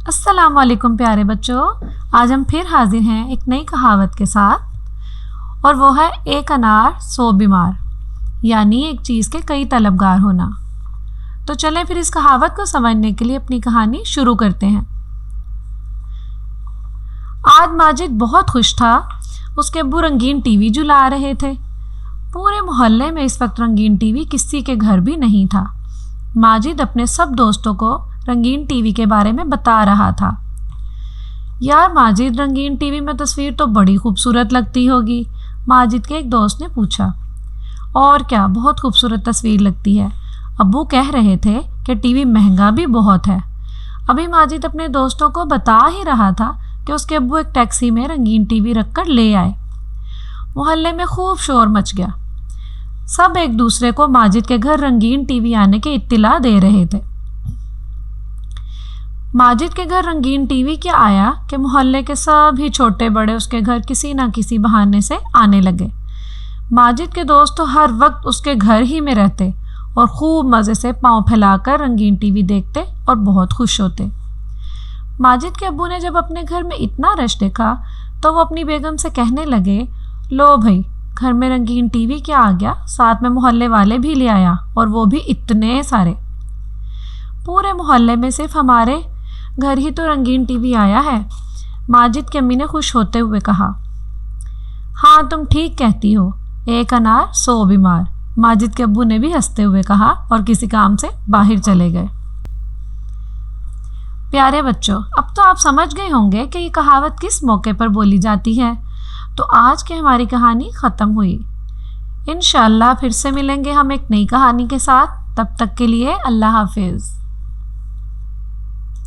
السلام علیکم پیارے بچوں، آج ہم پھر حاضر ہیں ایک نئی کہاوت کے ساتھ، اور وہ ہے ایک انار سو بیمار، یعنی ایک چیز کے کئی طلبگار ہونا۔ تو چلیں پھر اس کہاوت کو سمجھنے کے لیے اپنی کہانی شروع کرتے ہیں۔ آج ماجد بہت خوش تھا، اس کے ابو رنگین ٹی وی جلا رہے تھے۔ پورے محلے میں اس وقت رنگین ٹی وی کسی کے گھر بھی نہیں تھا۔ ماجد اپنے سب دوستوں کو رنگین ٹی وی کے بارے میں بتا رہا تھا۔ یار ماجد، رنگین ٹی وی میں تصویر تو بڑی خوبصورت لگتی ہوگی، ماجد کے ایک دوست نے پوچھا۔ اور کیا، بہت خوبصورت تصویر لگتی ہے۔ ابو کہہ رہے تھے کہ ٹی وی مہنگا بھی بہت ہے۔ ابھی ماجد اپنے دوستوں کو بتا ہی رہا تھا کہ اس کے ابو ایک ٹیکسی میں رنگین ٹی وی رکھ کر لے آئے۔ محلے میں خوب شور مچ گیا۔ سب ایک دوسرے کو ماجد کے گھر رنگین ٹی وی آنے کی اطلاع دے رہے تھے۔ ماجد کے گھر رنگین ٹی وی کیا آیا کہ محلے کے سبھی چھوٹے بڑے اس کے گھر کسی نہ کسی بہانے سے آنے لگے۔ ماجد کے دوست تو ہر وقت اس کے گھر ہی میں رہتے اور خوب مزے سے پاؤں پھیلا کر رنگین ٹی وی دیکھتے اور بہت خوش ہوتے۔ ماجد کے ابو نے جب اپنے گھر میں اتنا رش دیکھا تو وہ اپنی بیگم سے کہنے لگے، لو بھائی، گھر میں رنگین ٹی وی کیا آ گیا، ساتھ میں محلے والے بھی لے آیا، اور وہ بھی اتنے سارے۔ پورے محلے میں صرف ہمارے گھر ہی تو رنگین ٹی وی آیا ہے، ماجد کی امی نے خوش ہوتے ہوئے کہا۔ ہاں تم ٹھیک کہتی ہو، ایک انار سو بیمار، ماجد کے ابو نے بھی ہنستے ہوئے کہا اور کسی کام سے باہر چلے گئے۔ پیارے بچوں، اب تو آپ سمجھ گئے ہوں گے کہ یہ کہاوت کس موقع پر بولی جاتی ہے۔ تو آج کی ہماری کہانی ختم ہوئی۔ انشاءاللہ پھر سے ملیں گے ہم ایک نئی کہانی کے ساتھ۔ تب تک کے لیے اللہ حافظ۔